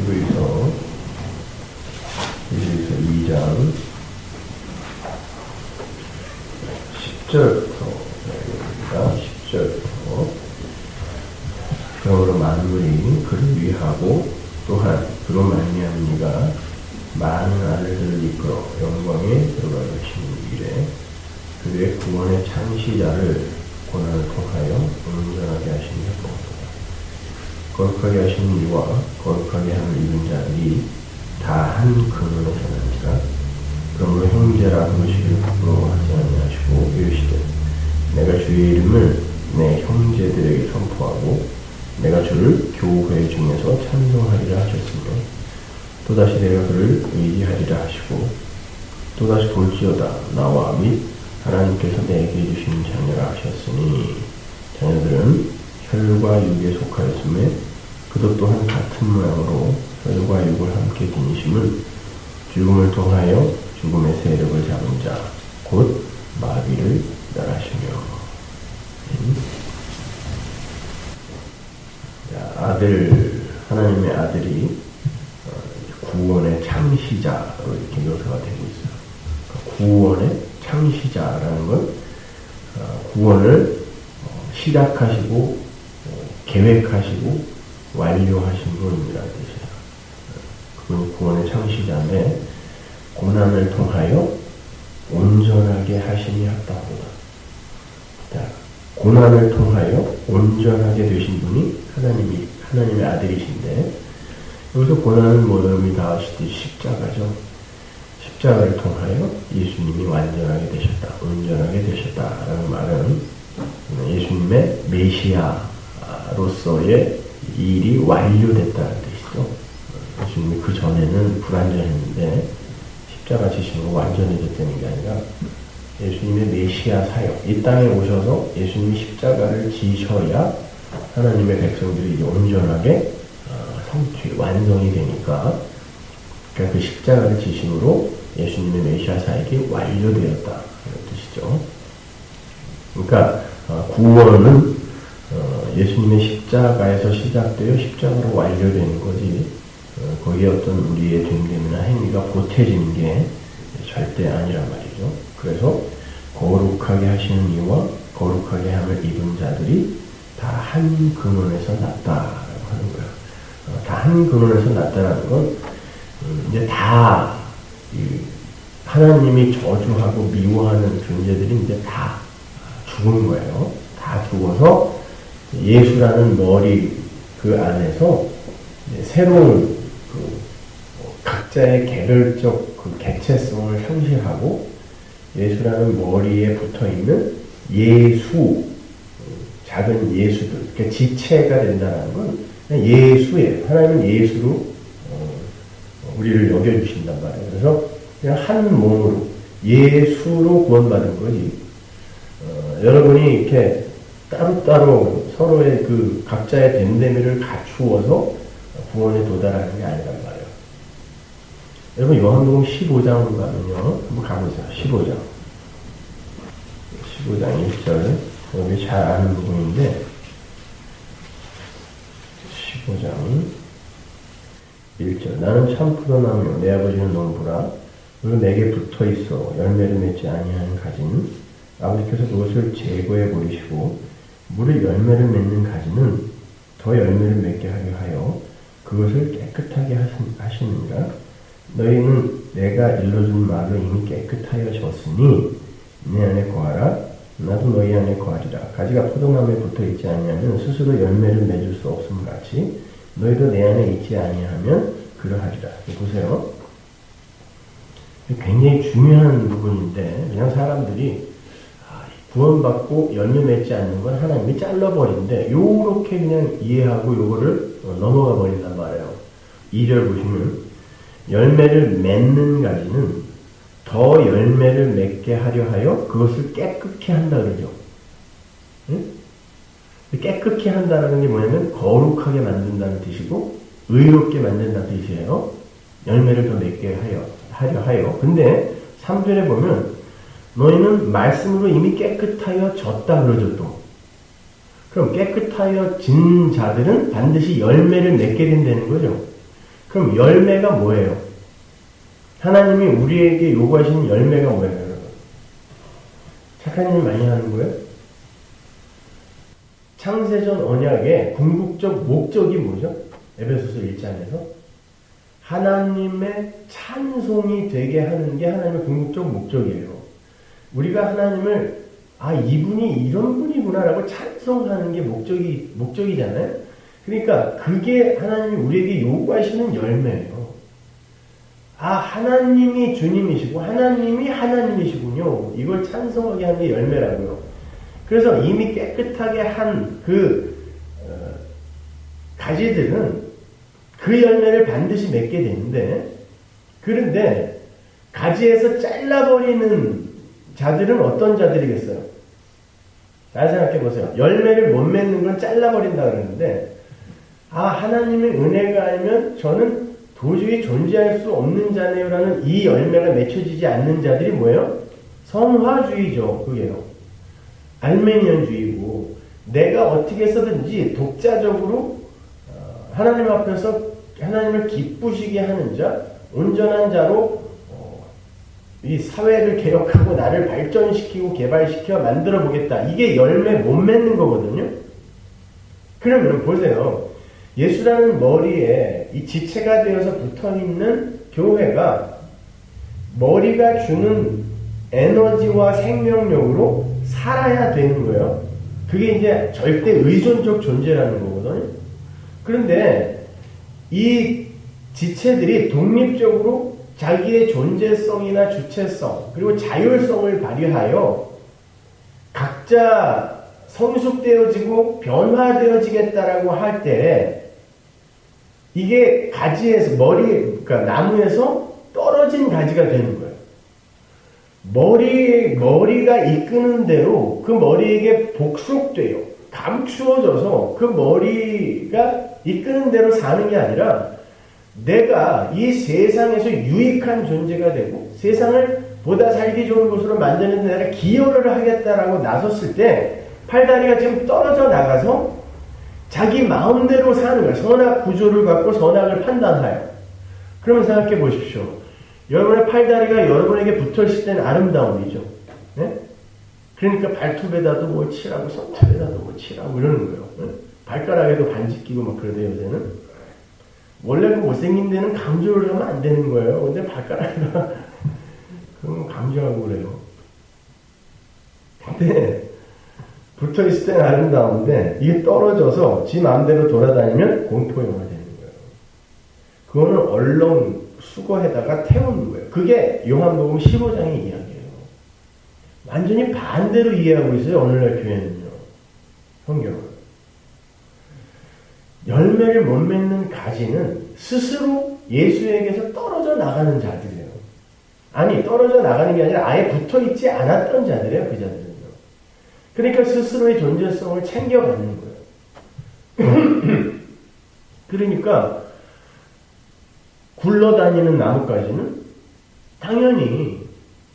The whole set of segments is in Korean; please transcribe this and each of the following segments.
히브리서 2장 10절부터 여기입니다. 10절부터 그러므로 만물이 그를 위하고 또한 그로 말미암은 이가 많은 아들들을 이끌어 영광에 들어갈 것이니 이래 그의 구원의 창시자를 고난을 통하여 온전하게 하시니 였도다. 거룩하게 하시는 이와 거룩하게 함을 입은 자들이 다 한 근원에서 난지라. 그러므로 형제라 부르시기를 부끄러워하지 아니하시고 이르시되 내가 주의 이름을 내 형제들에게 선포하고 내가 주를 교회 중에서 찬송하리라 하셨으며 또다시 내가 그를 의지하리라 하시고 또다시 볼지어다 나와 및 하나님께서 내게 주신 자녀라 하셨으니 자녀들은 혈과 육에 속하였음에 그도 또한 같은 모양으로 혈과 육을 함께 지니심은 죽음을 통하여 죽음의 세력을 잡은 자 곧 마귀를 멸하시며. 하나님의 아들이 구원의 창시자로 이렇게 묘사가 되고 있어요. 구원의 창시자라는 건 구원을 시작하시고 계획하시고 완료하신 분이라는 뜻이에요. 그분이 구원의 창시자인데 고난을 통하여 온전하게 하심이 합당하다. 고난을 통하여 온전하게 되신 분이 하나님의 아들이신데 여기서 고난은 여러분이 다 아시듯이 십자가죠. 십자가를 통하여 예수님이 완전하게 되셨다, 온전하게 되셨다라는 말은 예수님의 메시아로서의 일이 완료됐다는 뜻이죠. 예수님이 그 전에는 불완전했는데 십자가 지심으로 완전해졌다는 게 아니라 예수님의 메시아 사역, 이 땅에 오셔서 예수님이 십자가를 지셔야 하나님의 백성들이 온전하게 완성이 되니까 그러니까 그 십자가를 지심으로 예수님의 메시아 사역이 완료되었다 이런 뜻이죠. 그러니까 구원은 예수님의 십자가에서 시작되어 십자가로 완료되는 거지 거기에 어떤 우리의 됨됨이나 행위가 보태지는 게 절대 아니란 말이죠. 그래서 거룩하게 하시는 이와 거룩하게 함을 입은 자들이 다 한 근원에서 났다라고 하는 거예요. 다 한 근원에서 났다라는 건 이제 다 하나님이 저주하고 미워하는 존재들이 이제 다 죽은 거예요. 다 죽어서 예수라는 머리 그 안에서 새로운 각자의 개별적 그 개체성을 상실하고 예수라는 머리에 붙어있는 예수, 작은 예수들, 그러니까 지체가 된다는 건 그냥 예수예요. 하나님은 예수로 우리를 여겨주신단 말이에요. 그래서 그냥 한 몸으로 예수로 구원받은 거지. 여러분이 이렇게 따로따로 서로의 그 각자의 됨됨이를 갖추어서 구원에 도달하는 게 아니란 말이에요. 여러분 요한복음 15장으로 가면요. 한번 가보세요. 15장 1절 여기 잘 아는 부분인데 15장 1절 나는 참 포도나무요 내 아버지는 농부라 그리고 내게 붙어있어 열매를 맺지 아니하는 가지는 아버지께서 그것을 제거해 버리시고 물에 열매를 맺는 가지는 더 열매를 맺게 하려 하여 그것을 깨끗하게 하시느니라. 너희는 내가 일러준 말로 이미 깨끗하여졌으니 내 안에 거하라. 나도 너희 안에 거하리라. 가지가 포도나무에 붙어있지 아니하면 스스로 열매를 맺을 수 없음 같이 너희도 내 안에 있지 아니하면 그러하리라. 보세요. 굉장히 중요한 부분인데 그냥 사람들이 구원받고 열매 맺지 않는 건 하나님이 잘라버린데 요렇게 그냥 이해하고 요거를 넘어가 버린단 말이에요. 2절 보시면 열매를 맺는 가지는 더 열매를 맺게 하려 하여 그것을 깨끗게 한다 그러죠. 응? 깨끗게 한다는 게 뭐냐면 거룩하게 만든다는 뜻이고 의롭게 만든다는 뜻이에요. 열매를 더 맺게 하려 하여. 근데 3절에 보면 너희는 말씀으로 이미 깨끗하여 졌다 그러죠 또. 그럼 깨끗하여 진 자들은 반드시 열매를 맺게 된다는 거죠. 그럼 열매가 뭐예요? 하나님이 우리에게 요구하시는 열매가 뭐예요, 여러분? 착한 일 많이 하는 거예요? 창세전 언약의 궁극적 목적이 뭐죠? 에베소서 1장에서 하나님의 찬송이 되게 하는 게 하나님의 궁극적 목적이에요. 우리가 하나님을 이분이 이런 분이구나라고 찬송하는 게 목적이잖아요. 그러니까 그게 하나님이 우리에게 요구하시는 열매예요. 하나님이 주님이시고 하나님이 하나님이시군요. 이걸 찬송하게 하는 게 열매라고요. 그래서 이미 깨끗하게 한 가지들은 그 열매를 반드시 맺게 되는데, 그런데 가지에서 잘라버리는 자들은 어떤 자들이겠어요? 잘 생각해 보세요. 열매를 못 맺는 건 잘라버린다 그러는데, 하나님의 은혜가 아니면 저는 도저히 존재할 수 없는 자네요라는 이 열매가 맺혀지지 않는 자들이 뭐예요? 성화주의죠. 그게요. 알메니언주의고, 내가 어떻게 해서든지 독자적으로 하나님 앞에서 하나님을 기쁘시게 하는 자, 온전한 자로 이 사회를 개혁하고 나를 발전시키고 개발시켜 만들어 보겠다. 이게 열매 못 맺는 거거든요. 그러면 보세요. 예수라는 머리에 이 지체가 되어서 붙어있는 교회가 머리가 주는 에너지와 생명력으로 살아야 되는 거예요. 그게 이제 절대 의존적 존재라는 거거든요. 그런데 이 지체들이 독립적으로 자기의 존재성이나 주체성 그리고 자율성을 발휘하여 각자 성숙되어지고 변화되어지겠다라고 할 때 이게 가지에서 그러니까 나무에서 떨어진 가지가 되는 거예요. 머리가 이끄는 대로 그 머리에게 복속돼요. 감추어져서 그 머리가 이끄는 대로 사는 게 아니라 내가 이 세상에서 유익한 존재가 되고 세상을 보다 살기 좋은 곳으로 만드는 데 내가 기여를 하겠다라고 나섰을 때 팔다리가 지금 떨어져 나가서 자기 마음대로 사는 거예요. 선악 구조를 갖고 선악을 판단하여. 그러면 생각해 보십시오. 여러분의 팔다리가 여러분에게 붙어있을 때는 아름다움이죠. 네? 그러니까 발톱에다도 뭐 칠하고 손톱에다도 뭐 칠하고 이러는 거예요. 네? 발가락에도 반지 끼고 막 그러대요, 요새는. 원래 그 못생긴 데는 강조를 하면 안 되는 거예요. 근데 발가락에다 그런 거 강조하고 그래요. 근데 붙어있을 때는 아름다운데 이게 떨어져서 지 마음대로 돌아다니면 공포영화 되는 거예요. 그거는 얼렁 수거에다가 태우는 거예요. 그게 요한복음 15장의 이야기예요. 완전히 반대로 이해하고 있어요. 오늘날 교회는요. 성경을. 열매를 못 맺는 가지는 스스로 예수에게서 떨어져 나가는 자들이에요. 아니, 떨어져 나가는 게 아니라 아예 붙어있지 않았던 자들이에요. 그 자들은요. 그러니까 스스로의 존재성을 챙겨가는 거예요. 그러니까 굴러다니는 나뭇가지는 당연히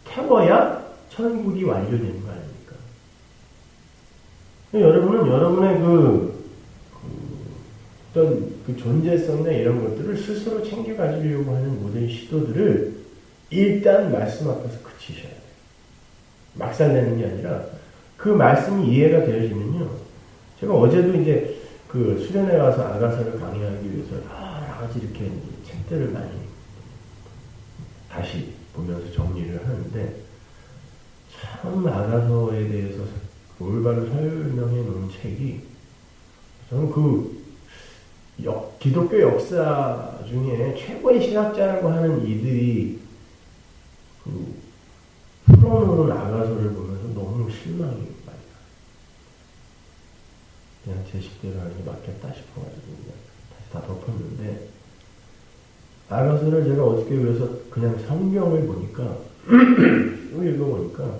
태워야 천국이 완료되는 거 아닙니까? 여러분은 여러분의 어떤 그 존재성이나 이런 것들을 스스로 챙겨가지려고 하는 모든 시도들을 일단 말씀 앞에서 그치셔야 돼요. 막살내는 게 아니라 그 말씀이 이해가 되어지면요. 제가 어제도 이제 그 수련회 가서 아가서를 강의하기 위해서 여러 가지 이렇게 책들을 많이 다시 보면서 정리를 하는데 참 아가서에 대해서 올바로 설명해 놓은 책이 저는 기독교 역사 중에 최고의 신학자라고 하는 이들이 풀어놓은 아가서를 보면서 너무 실망이 많이 나요. 그냥 제 식대로 하는 게 맞겠다 싶어가지고 다시 다 덮었는데 아가서를 제가 어떻게 그래서 그냥 성경을 보니까 읽어보니까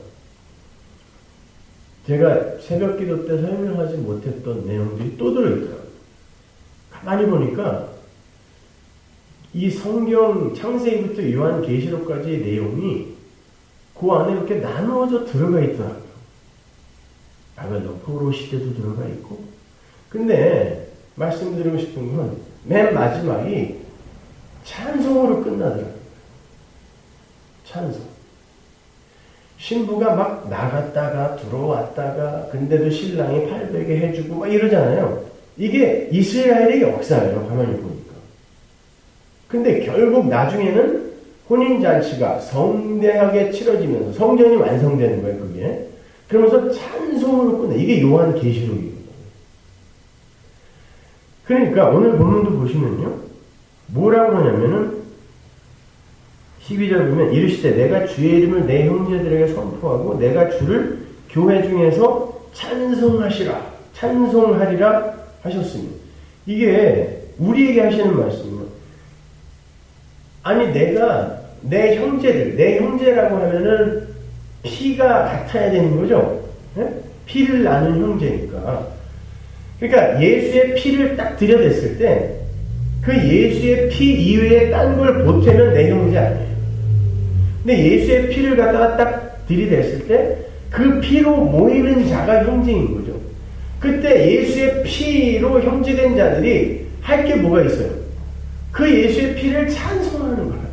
제가 새벽 기도 때 설명하지 못했던 내용들이 또 들어있더라고요. 가만히 보니까 이 성경 창세기부터 요한계시록까지의 내용이 그 안에 이렇게 나누어져 들어가 있더라고요. 바벨론 포로 시대도 들어가 있고. 근데 말씀드리고 싶은 건 맨 마지막이 찬송으로 끝나더라고요. 찬송. 신부가 막 나갔다가 들어왔다가 근데도 신랑이 800에 해주고 막 이러잖아요. 이게 이스라엘의 역사예요. 가만히 보니까. 근데 결국 나중에는 혼인잔치가 성대하게 치러지면서 성전이 완성되는 거예요. 그게. 그러면서 찬송으로 끝나. 이게 요한계시록이거든요. 그러니까 오늘 본문도 보시면요. 뭐라고 하냐면은 12절 보면 이르시되 내가 주의 이름을 내 형제들에게 선포하고 내가 주를 교회 중에서 찬송하리라 하셨습니다. 이게 우리에게 하시는 말씀이에요. 아니 내가 내 형제라고 하면은 피가 같아야 되는 거죠. 네? 피를 나눈 형제니까. 그러니까 예수의 피를 딱 들여댔을 때 그 예수의 피 이외에 딴 걸 보태면 내 형제 아니에요. 근데 예수의 피를 갖다가 딱 들이댔을 때 그 피로 모이는 자가 형제인 거죠. 그때 예수의 피로 형제된 자들이 할 게 뭐가 있어요? 그 예수의 피를 찬송하는 거예요.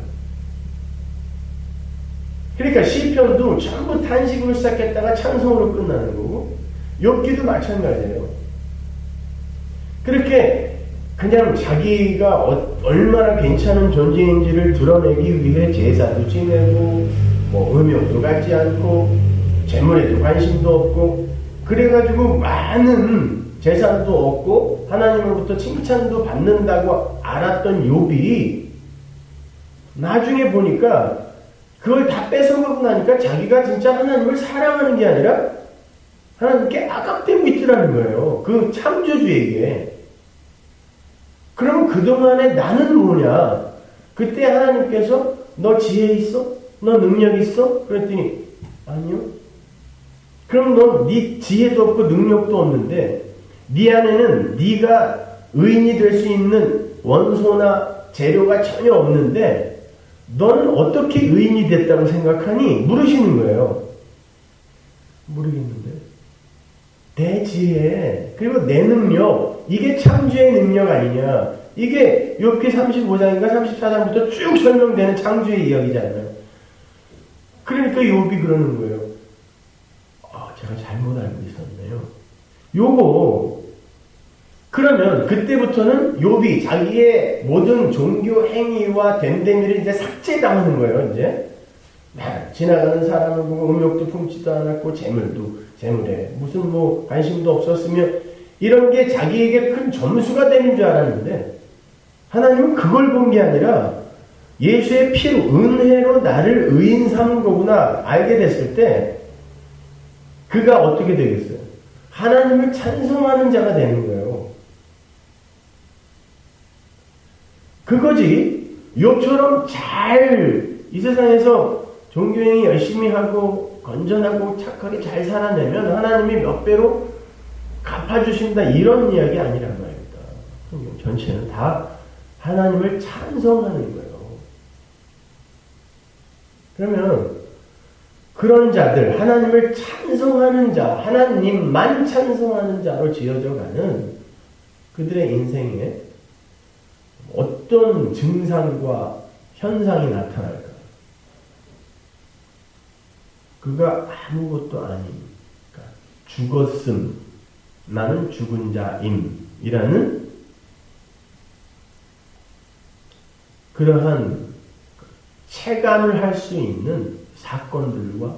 그러니까 시편도 전부 탄식으로 시작했다가 찬송으로 끝나는 거고 욥기도 마찬가지예요. 그렇게 그냥 자기가 얼마나 괜찮은 존재인지를 드러내기 위해 제사도 지내고 뭐 음욕도 갖지 않고 재물에도 관심도 없고 그래가지고 많은 재산도 얻고 하나님으로부터 칭찬도 받는다고 알았던 욥이 나중에 보니까 그걸 다 뺏어먹고 나니까 자기가 진짜 하나님을 사랑하는 게 아니라 하나님께 악압되고 있더라는 거예요. 그 창조주에게. 그럼 그동안에 나는 뭐냐? 그때 하나님께서 너 지혜 있어? 너 능력 있어? 그랬더니 아니요. 그럼 너 네 지혜도 없고 능력도 없는데 네 안에는 네가 의인이 될 수 있는 원소나 재료가 전혀 없는데 너는 어떻게 의인이 됐다고 생각하니? 물으시는 거예요. 모르겠는데. 내 지혜 그리고 내 능력 이게 창조의 능력 아니냐. 이게 욥기 35장인가 34장부터 쭉 설명되는 창조의 이야기잖아요. 그러니까 욥이 그러는 거예요. 제가 잘못 알고 있었네요. 요거 그러면 그때부터는 욥이 자기의 모든 종교 행위와 됨됨이를 이제 삭제당하는 거예요. 이제 지나가는 사람을 보고 음욕도 품지도 않았고 재물에 무슨 뭐 관심도 없었으며 이런 게 자기에게 큰 점수가 되는 줄 알았는데 하나님은 그걸 본 게 아니라 예수의 피로 은혜로 나를 의인 삼은 거구나 알게 됐을 때 그가 어떻게 되겠어요? 하나님을 찬송하는 자가 되는 거예요. 그거지. 욥처럼 잘 이 세상에서 종교행위 열심히 하고 건전하고 착하게 잘 살아내면 하나님이 몇 배로 갚아주신다 이런 이야기 아니란 말입니다. 성경 전체는 다 하나님을 찬송하는 거예요. 그러면 그런 자들, 하나님을 찬송하는 자, 하나님만 찬송하는 자로 지어져가는 그들의 인생에 어떤 증상과 현상이 나타날까? 그가 아무것도 아닌, 그러니까 죽었음, 나는 죽은 자임이라는 그러한 체감을 할 수 있는 사건들과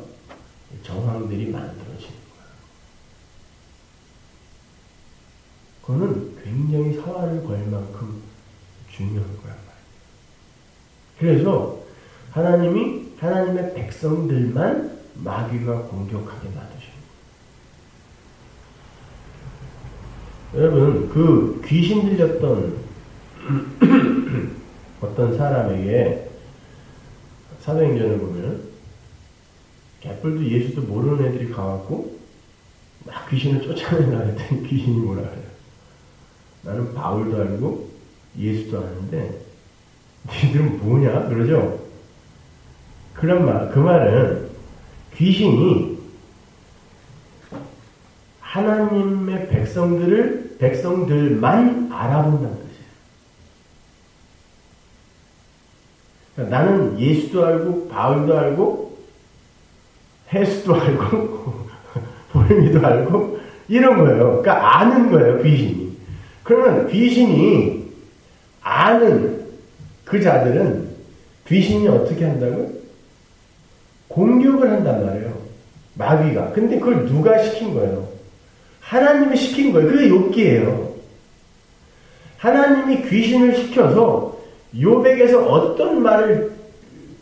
정황들이 만들어지는 거야. 그거는 굉장히 사활을 걸 만큼 중요한 거란 말이에요. 그래서 하나님이 하나님의 백성들만 마귀가 공격하게 놔두십니다. 여러분, 그 귀신 들렸던 어떤 사람에게 사도행전을 보면 개뿔도 예수도 모르는 애들이 가갖고 막 귀신을 쫓아내라 했더니 귀신이 뭐라 그래요? 나는 바울도 알고 예수도 아는데 니들은 뭐냐? 그러죠? 그 말은 귀신이 하나님의 백성들만 알아본다는 뜻이에요. 그러니까 나는 예수도 알고 바울도 알고 해수도 알고 볼미도 알고 이런 거예요. 그러니까 아는 거예요, 귀신이. 그러면 귀신이 아는 그 자들은 귀신이 어떻게 한다고요? 공격을 한단 말이에요. 마귀가. 근데 그걸 누가 시킨 거예요? 하나님이 시킨 거예요. 그게 욥기예요. 하나님이 귀신을 시켜서 욥에게서 어떤 말을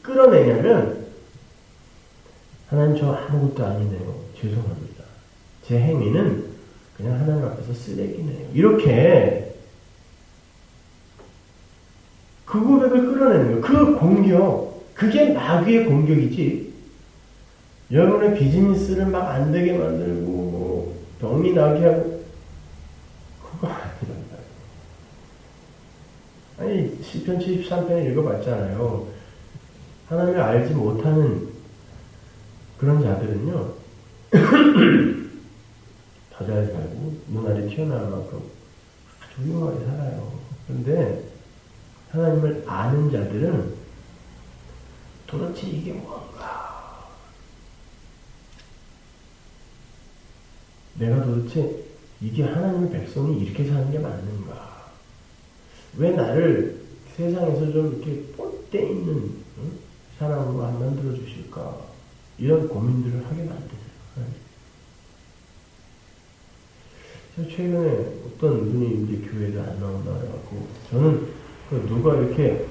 끌어내냐면 하나님 저 아무것도 아니네요. 죄송합니다. 제 행위는 그냥 하나님 앞에서 쓰레기네요. 이렇게 그 고백을 끌어내는 거예요. 그 공격, 그게 마귀의 공격이지. 여러분의 비즈니스를 막 안 되게 만들고 뭐 병이 나게 하고 그거 아니란다. 아니 시편 73편을 읽어봤잖아요. 하나님을 알지 못하는 그런 자들은요 더 잘 살고 눈알이 튀어나올 만큼 아주 훌륭하게 살아요. 그런데 하나님을 아는 자들은 도대체 이게 뭔가? 내가 도대체 이게 하나님의 백성이 이렇게 사는 게 맞는가? 왜 나를 세상에서 좀 이렇게 뻗대 있는 사람으로 안 만들어 주실까? 이런 고민들을 하게 만드세요. 제가 최근에 어떤 분이 이제 교회를 안 나온다 그래갖고 저는 누가 이렇게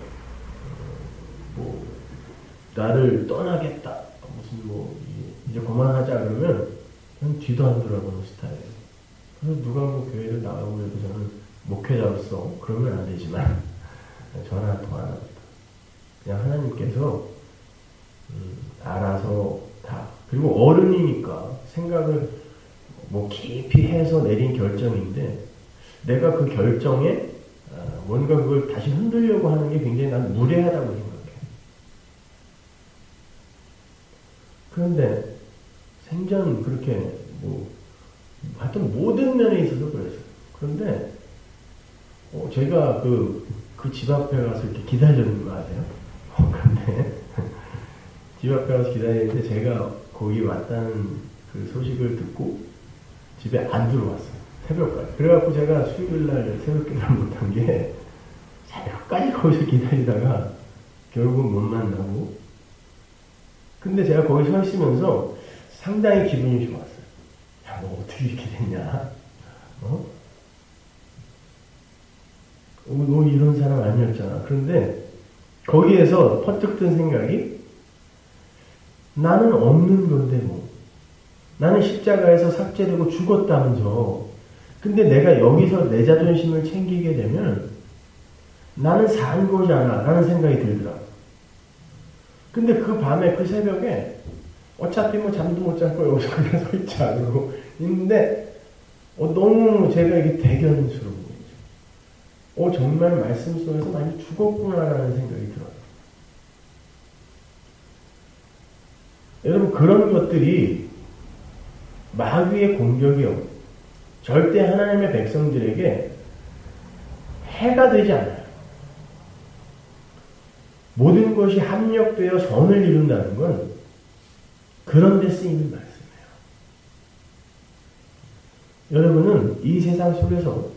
뭐 나를 떠나겠다 무슨 뭐 이제 그만하자 그러면 저는 뒤도 안 돌아보는 스타일이에요. 그래서 누가 뭐 교회를 나가고 해도 저는 목회자로서 그러면 안 되지만 전화 통화 안 합니다. 그냥 하나님께서 알아서 다 그리고 어른이니까 생각을 뭐 깊이 해서 내린 결정인데 내가 그 결정에 뭔가 그걸 다시 흔들려고 하는 게 굉장히 난 무례하다고 생각해. 그런데 생전 그렇게 뭐 하여튼 모든 면에 있어서 그랬어요. 그런데 제가 그 집 앞에 가서 이렇게 기다리는 거 아세요? 그런데 집 앞에 가서 기다리는데 제가 거기 왔다는 그 소식을 듣고 집에 안 들어왔어요. 새벽까지. 그래갖고 제가 수요일날 새벽기도를 못한 게 새벽까지 거기서 기다리다가 결국은 못 만나고 근데 제가 거기 서 있으면서 상당히 기분이 좋았어요. 야, 너 어떻게 이렇게 됐냐? 너 이런 사람 아니었잖아. 그런데 거기에서 퍼뜩 든 생각이 나는 없는 건데 뭐 나는 십자가에서 삭제되고 죽었다면서 근데 내가 여기서 내 자존심을 챙기게 되면 나는 산 거잖아 라는 생각이 들더라고. 근데 그 밤에 그 새벽에 어차피 뭐 잠도 못 자고 여기서 그냥 서 있지 않고 있는데 너무 제가 이게 대견스러운 거죠. 정말 말씀 속에서 많이 죽었구나라는 생각이 들어요. 여러분 그런 것들이 마귀의 공격이요. 절대 하나님의 백성들에게 해가 되지 않아요. 모든 것이 합력되어 선을 이룬다는 건 그런 데 쓰이는 말씀이에요. 여러분은 이 세상 속에서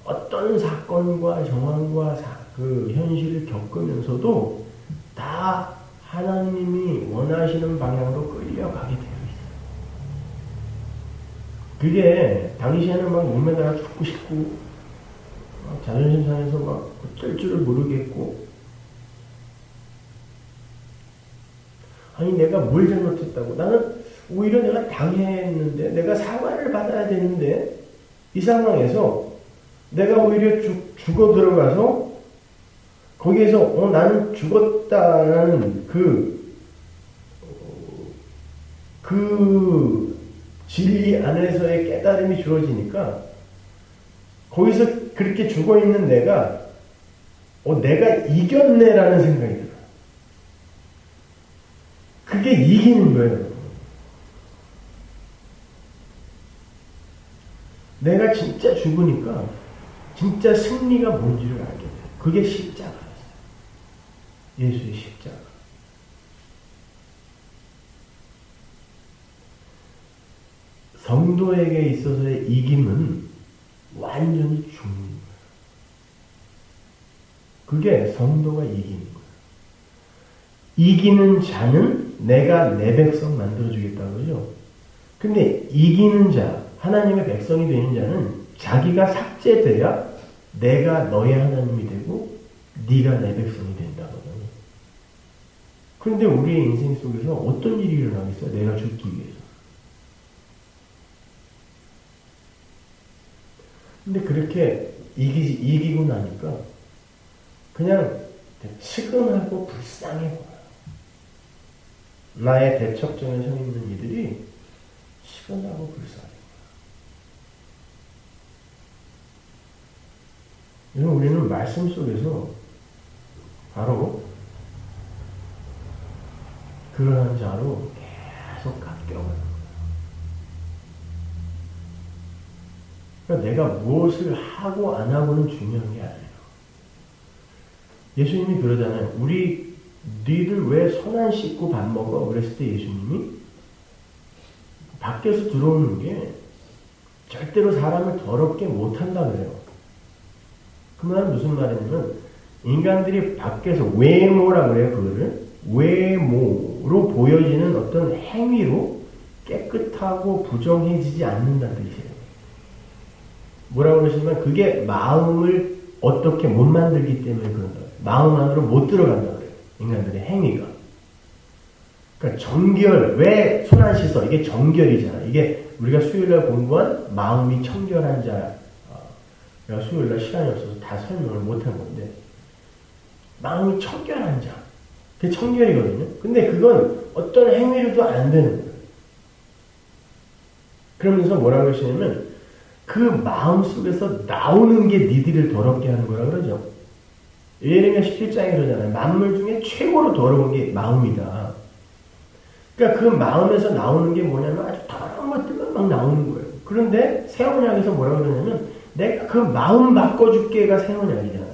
어떤 사건과 정황과 그 현실을 겪으면서도 다 하나님이 원하시는 방향으로 끌려가게 돼요. 그게 당시에는 막 몸에다가 죽고 싶고 막 자존심 상해서 막 어쩔 줄을 모르겠고 아니 내가 뭘 잘못했다고 나는 오히려 내가 당했는데 내가 사과를 받아야 되는데 이 상황에서 내가 오히려 죽어 들어가서 거기에서 나는 죽었다라는 그 진리 안에서의 깨달음이 주어지니까 거기서 그렇게 죽어있는 내가 내가 이겼네라는 생각이 들어요. 그게 이기는 거예요. 내가 진짜 죽으니까 진짜 승리가 뭔지를 알게 돼요. 그게 십자가였어요. 예수의 십자가. 성도에게 있어서의 이김은 완전히 죽는 거예요. 그게 성도가 이기는 거예요. 이기는 자는 내가 내 백성 만들어주겠다고 그러죠. 근데 이기는 자, 하나님의 백성이 되는 자는 자기가 삭제돼야 내가 너의 하나님이 되고 네가 내 백성이 된다거든요. 그런데 우리의 인생 속에서 어떤 일이 일어나겠어요? 내가 죽기 위해서. 근데 그렇게 이기고 나니까 그냥 측은하고 불쌍해 보여요. 나의 대척점에 서 있는 이들이 측은하고 불쌍해 보여요. 우리는 말씀 속에서 바로 그러한 자로 계속 깎여가는 거예요. 그러니까 내가 무엇을 하고 안 하고는 중요한 게 아니에요. 예수님이 그러잖아요. 니들 왜 손 안 씻고 밥 먹어? 그랬을 때 예수님이 밖에서 들어오는 게 절대로 사람을 더럽게 못한다 그래요. 그 말은 무슨 말이냐면 인간들이 밖에서 외모라 그래요. 그거를 외모로 보여지는 어떤 행위로 깨끗하고 부정해지지 않는다는 뜻이에요. 뭐라고 그러시면 그게 마음을 어떻게 못 만들기 때문에 그런다. 마음 안으로 못 들어간다 그래요. 인간들의 행위가. 그러니까 정결, 왜 손 안 씻어? 이게 정결이잖아. 이게 우리가 수요일날 공부한 마음이 청결한 자. 내가 수요일날 시간이 없어서 다 설명을 못한 건데 마음이 청결한 자. 그게 청결이거든요. 근데 그건 어떤 행위로도 안 되는 거예요. 그러면서 뭐라고 하시냐면 그 마음 속에서 나오는 게 니들을 더럽게 하는 거라 그러죠. 예레미야 17장에 그러잖아요. 만물 중에 최고로 더러운 게 마음이다. 그러니까 그 마음에서 나오는 게 뭐냐면 아주 더러운 것들만 막 나오는 거예요. 그런데 새 언약에서 뭐라고 그러냐면 내가 그 마음 바꿔줄게가 새 언약이잖아요.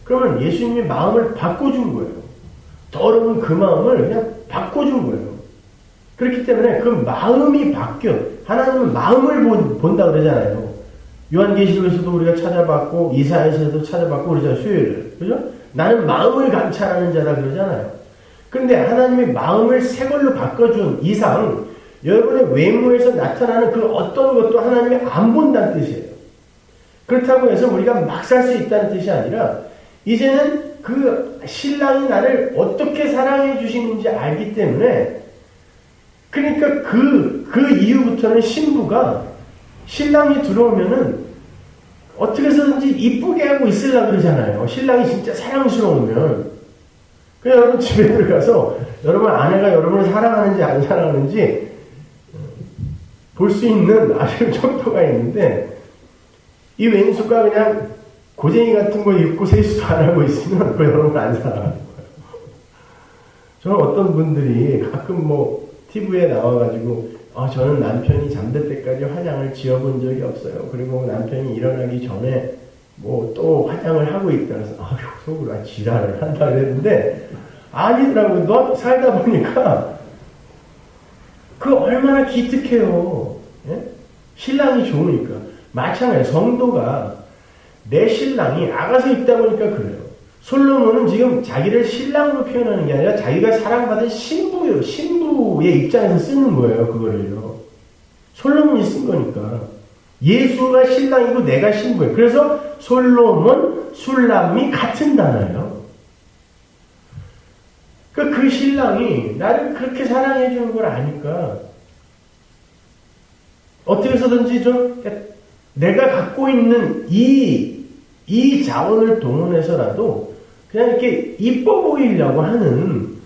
그러면 예수님이 마음을 바꿔준 거예요. 더러운 그 마음을 그냥 바꿔준 거예요. 그렇기 때문에 그 마음이 바뀌어. 하나님은 마음을 본다 그러잖아요. 요한계시록에서도 우리가 찾아봤고 이사야서도 찾아봤고 그러잖아요. 수요일을. 그죠? 나는 마음을 감찰하는 자라 그러잖아요. 그런데 하나님이 마음을 새 걸로 바꿔준 이상 여러분의 외모에서 나타나는 그 어떤 것도 하나님이 안 본다는 뜻이에요. 그렇다고 해서 우리가 막 살 수 있다는 뜻이 아니라 이제는 그 신랑이 나를 어떻게 사랑해 주시는지 알기 때문에 그러니까 그 이후부터는 신부가 신랑이 들어오면은 어떻게 해서든지 이쁘게 하고 있으려고 그러잖아요. 신랑이 진짜 사랑스러우면. 그래서 여러분 집에 들어가서 여러분 아내가 여러분을 사랑하는지 안 사랑하는지 볼 수 있는 아주 척도가 있는데 이 왼수가 그냥 고쟁이 같은 거 입고 세수도 안 하고 있으면 그 여러분 안 사랑하는 거예요. 저는 어떤 분들이 가끔 TV에 나와가지고 저는 남편이 잠들 때까지 화장을 지어본 적이 없어요. 그리고 남편이 일어나기 전에 또 화장을 하고 있다 그래서 속으로 지랄을 한다 그랬는데 아니더라고요. 너 살다 보니까 그 얼마나 기특해요. 예? 신랑이 좋으니까. 마찬가지로 성도가 내 신랑이 아가서 있다 보니까 그래요. 솔로몬은 지금 자기를 신랑으로 표현하는 게 아니라 자기가 사랑받은 신부예요. 신부의 입장에서 쓰는 거예요. 그거를요. 솔로몬이 쓴 거니까. 예수가 신랑이고 내가 신부예요. 그래서 솔로몬, 술람이 같은 단어예요. 그 신랑이 나를 그렇게 사랑해 주는 걸 아니까 어떻게 해서든지 좀 내가 갖고 있는 이 자원을 동원해서라도 그냥 이렇게 이뻐 보이려고 하는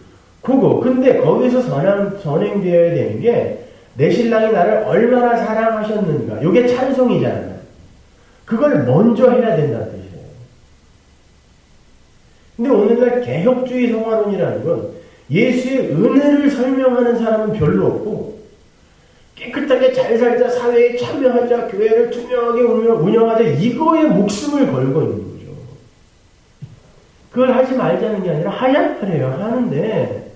그거. 근데 거기서 선행되어야 되는 게 내 신랑이 나를 얼마나 사랑하셨는가. 이게 찬송이잖아요. 그걸 먼저 해야 된다는 뜻이에요. 근데 오늘날 개혁주의 성화론이라는 건 예수의 은혜를 설명하는 사람은 별로 없고 깨끗하게 잘 살자, 사회에 참여하자, 교회를 투명하게 운영하자 이거에 목숨을 걸고 있는 거죠. 그걸 하지 말자는 게 아니라 하란 말이에요. 하는데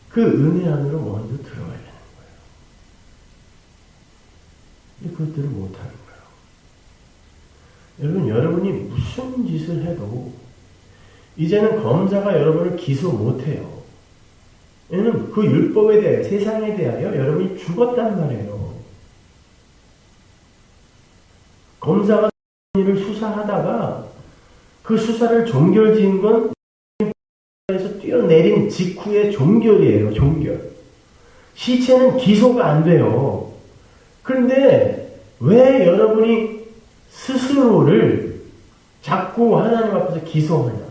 그 은혜 안으로 먼저 들어가야 되는 거예요. 근데 그것들을 못하는 거예요. 여러분, 여러분이 무슨 짓을 해도 이제는 검사가 여러분을 기소 못해요. 왜냐면 그 율법에 대하여, 세상에 대하여 여러분이 죽었단 말이에요. 검사가 일을 수사하다가 그 수사를 종결지은 건 에서 뛰어내린 직후의 종결이에요. 종결. 시체는 기소가 안 돼요. 그런데 왜 여러분이 스스로를 자꾸 하나님 앞에서 기소하냐 말이에요.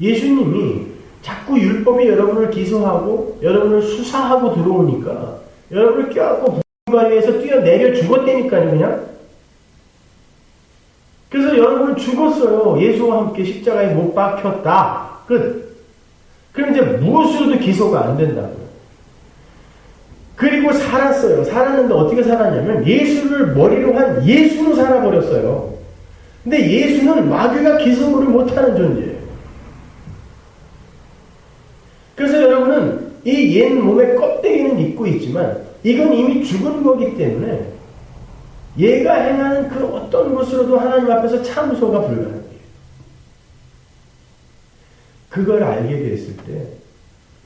예수님이 자꾸 율법이 여러분을 기소하고 여러분을 수사하고 들어오니까 여러분을 껴안고 불가리에서 뛰어내려 죽었다니까요. 그냥. 그래서 여러분은 죽었어요. 예수와 함께 십자가에 못 박혔다. 끝. 그럼 이제 무엇으로도 기소가 안 된다고요. 그리고 살았어요. 살았는데 어떻게 살았냐면 예수를 머리로 한 예수로 살아버렸어요. 근데 예수는 마귀가 기소를 못하는 존재예요. 그래서 여러분은 이 옛 몸의 껍데기는 입고 있지만 이건 이미 죽은 거기 때문에 얘가 행하는 그 어떤 것으로도 하나님 앞에서 참소가 불가능해요. 그걸 알게 됐을 때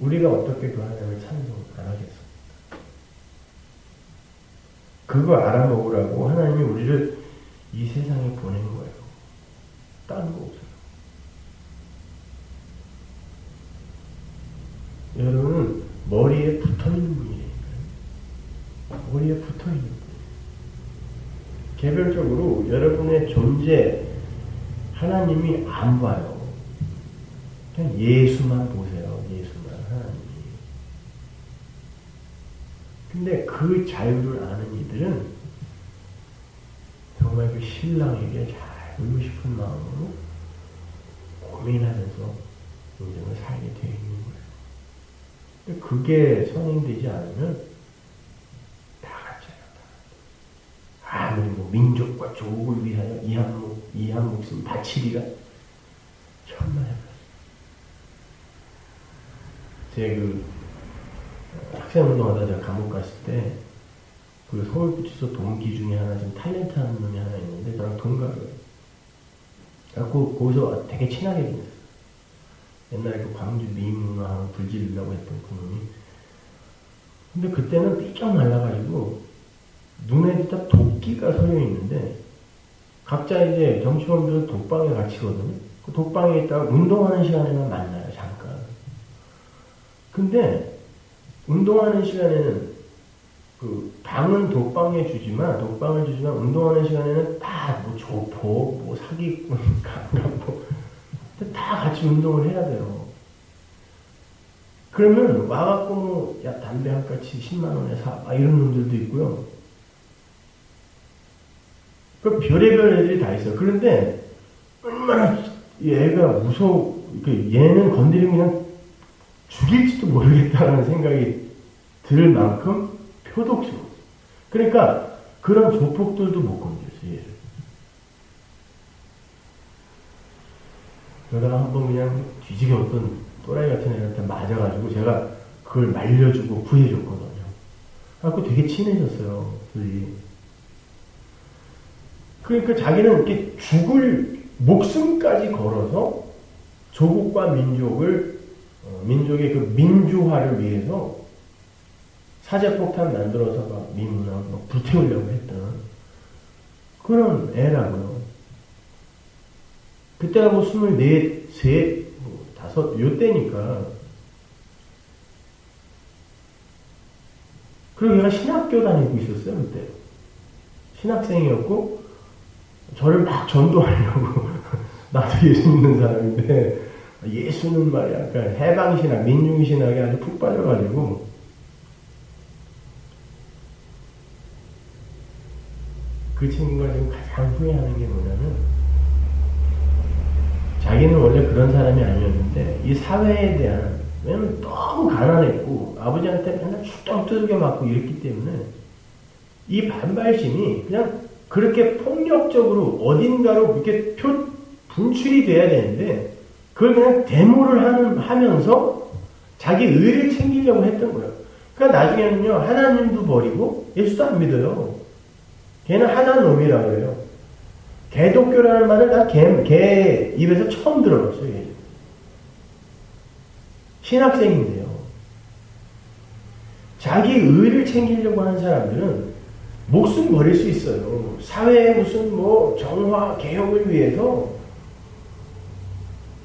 우리가 어떻게 그 하나님을 찬송 안 하겠습니까? 그거 알아먹으라고 하나님이 우리를 이 세상에 보낸 거예요. 딴 거 없어요. 여러분은 머리에 붙어있는 분이니까요. 머리에 붙어있는 분. 개별적으로 여러분의 존재 하나님이 안 봐요. 그냥 예수만 보세요. 예수만 하나님이. 근데 그 자유를 아는 이들은 정말 그 신랑에게 잘 보이고 싶은 마음으로 고민하면서 인생을 살게 되어 있는 거예요. 근데 그게 선행되지 않으면 아무리 뭐 민족과 조국을 위하여 이 한 목숨 바치리라 천만에 제가 그 학생운동하다 제가 감옥 갔을 때 그 서울구치소 동기 중에 하나 지금 탤런트 하는 놈이 하나 있는데 저랑 동갑이에요. 그래갖고 거기서 되게 친하게 지냈어요. 옛날에 그 광주 미문화하고 불질르려고 했던 그 놈이. 근데 그때는 삐쩍 말라가지고 눈에 딱 도끼가 서여 있는데 각자 이제 정치범들은 독방에 갇히거든요. 그 독방에 있다가 운동하는 시간에만 만나요. 잠깐. 근데 운동하는 시간에는 그 방은 독방을 주지만 운동하는 시간에는 다 뭐 조폭, 뭐 사기꾼, 강간범 다 같이 운동을 해야 돼요. 그러면 와갖고 뭐 야 담배 한 까치 10만 원에 사 이런 놈들도 있고요. 그 별의별 애들이 다 있어요. 그런데 얼마나 얘가 무서워, 얘는 건드리면 그냥 죽일지도 모르겠다라는 생각이 들 만큼 표독스러워. 그러니까 그런 조폭들도 못 건드렸어요. 얘를. 그러다가 한번 그냥 뒤지게 어떤 또라이 같은 애한테 맞아가지고 제가 그걸 말려주고 구해줬거든요. 그래갖고 되게 친해졌어요. 둘이. 그러니까 자기는 이렇게 죽을 목숨까지 걸어서 조국과 민족의 그 민주화를 위해서 사제폭탄 만들어서 막 미문하고 막 불태우려고 했던 그런 애라고요. 그때가 뭐 24, 5, 요때니까. 그리고 얘가 신학교 다니고 있었어요, 그때. 신학생이었고, 저를 막 전도하려고. 나도 예수 믿는 사람인데, 예수는 말이야. 그러니까 해방신학, 민중신학에 아주 푹 빠져가지고, 그 친구가 지금 가장 후회하는 게 뭐냐면, 자기는 원래 그런 사람이 아니었는데, 이 사회에 대한, 왜냐면 너무 가난했고, 아버지한테 맨날 축덩 두들겨 맞고 이랬기 때문에, 이 반발심이 그냥 그렇게 폭력적으로 어딘가로 이렇게 분출이 돼야 되는데 그걸 그냥 데모를 하면서 자기 의를 챙기려고 했던 거예요. 그러니까 나중에는요, 하나님도 버리고 예수도 안 믿어요. 걔는 하나님 놈이라고 해요. 개독교라는 말을 난 걔 입에서 처음 들어봤어요. 얘. 신학생인데요. 자기 의를 챙기려고 하는 사람들은 목숨 버릴 수 있어요. 사회의 무슨 정화, 개혁을 위해서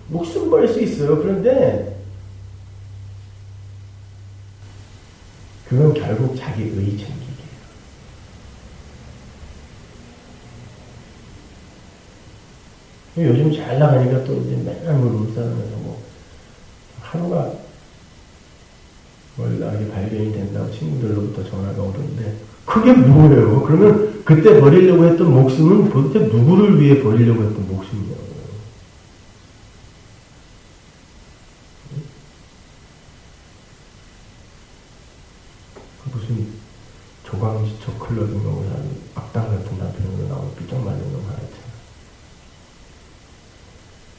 목숨 버릴 수 있어요. 그런데 그건 결국 자기 의 챙기기예요. 요즘 잘 나가니까 또 이제 맨날 몸싸움에서 하루가 월락이 발견이 된다고 친구들로부터 전화가 오던데 그게 뭐예요? 그러면 그때 버리려고 했던 목숨은 도대체 누구를 위해 버리려고 했던 목숨이냐고요. 무슨 조강지처 클럽인가 무슨 악당 같은 남편으로 나오고 삐쩍 말린 놈 하나 있잖아.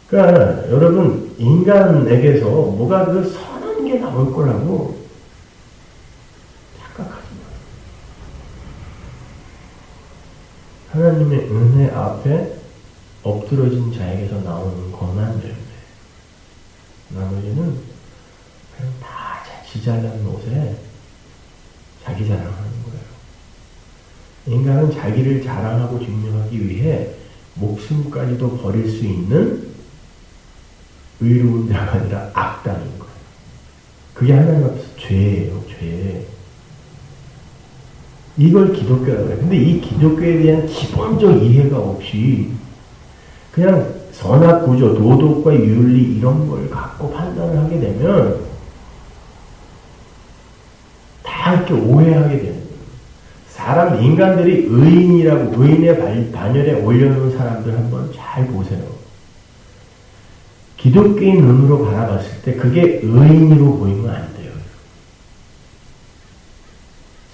그러니까 여러분 인간에게서 뭐가 그 선한 게 나올 거라고 착각하지 마요. 하나님의 은혜 앞에 엎드러진 자에게서 나오는 것만 되는데 나머지는 그냥 다 지 잘난 옷에 자기 자랑하는 거예요. 인간은 자기를 자랑하고 증명하기 위해 목숨까지도 버릴 수 있는 의로운 자가 아니라 악당인 거예요. 그게 하나님 앞에서 죄예요. 죄. 이걸 기독교라고 해요. 근데 이 기독교에 대한 기본적 이해가 없이 그냥 선악 구조, 도덕과 윤리 이런 걸 갖고 판단을 하게 되면 다 이렇게 오해하게 되는 거예요. 인간들이 의인이라고 의인의 반열에 올려놓은 사람들 한번 잘 보세요. 기독교인 눈으로 바라봤을 때 그게 의인으로 보이면 안 돼요.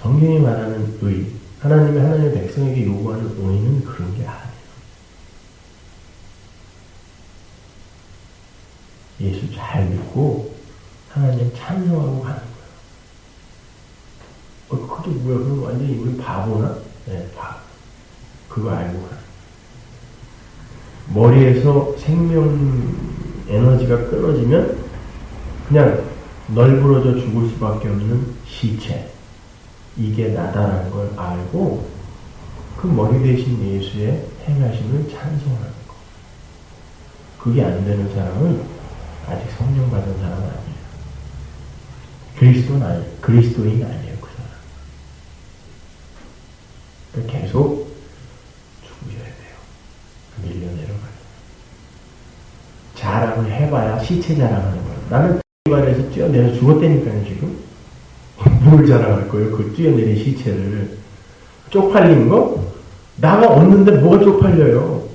성경이 말하는 의, 하나님의 백성에게 요구하는 의인은 그런 게 아니에요. 예수 잘 믿고 하나님 찬송하고 가는 거예요. 그것도 뭐야? 그럼 완전히 우리 바보나? 네, 바보. 그거 알고 가. 머리에서 생명 에너지가 끊어지면 그냥 널브러져 죽을 수밖에 없는 시체. 이게 나다라는 걸 알고 그 머리 대신 예수의 행하심을 찬송하는 거. 그게 안 되는 사람은 아직 성령 받은 사람 아니에요. 그리스도인 아니에요. 그 사람. 그러니까 계속 죽으셔야 돼요. 밀려 내려가요. 자랑을 해봐야 시체 자랑하는 거예요. 나는 발에서 뛰어내려 죽었다니까요, 지금. 뭘 자랑할 거예요? 그 뛰어내린 시체를. 쪽팔린 거? 나가 없는데 뭐가 쪽팔려요?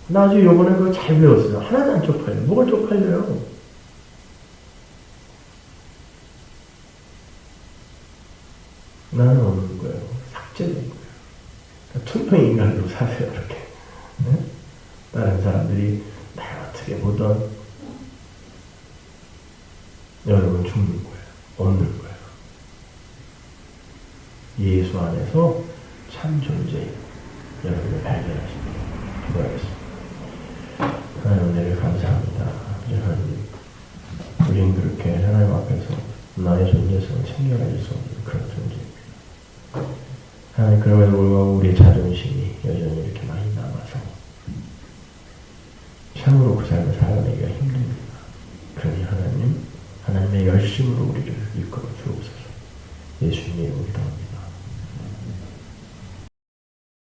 나 아주 요번에 그거 잘 배웠어요. 하나도 안 쪽팔려요. 뭐가 쪽팔려요? 나는 없는 거예요. 삭제된 거예요. 그러니까 투명 인간으로 사세요, 이렇게. 네? 다른 사람들이 날 어떻게 보던 여러분 죽는 거예요. 없는 거예요. 예수 안에서 참 존재인 여러분을 발견하십니다. 기도하겠습니다. 하나님 은혜를 감사합니다. 하나님, 우리는 그렇게 하나님 앞에서 나의 존재성을 챙겨가질 수 없는 그런 존재입니다. 하나님, 그럼에도 불구하고 우리의 자존심이 여전히 이렇게 많이 남아서 참으로 그 삶을 살아내기가 힘듭니다. 그러니 하나님의 열심으로 우리를 이끌어 주옵소서. 예수님의 이름으로 기도합니다.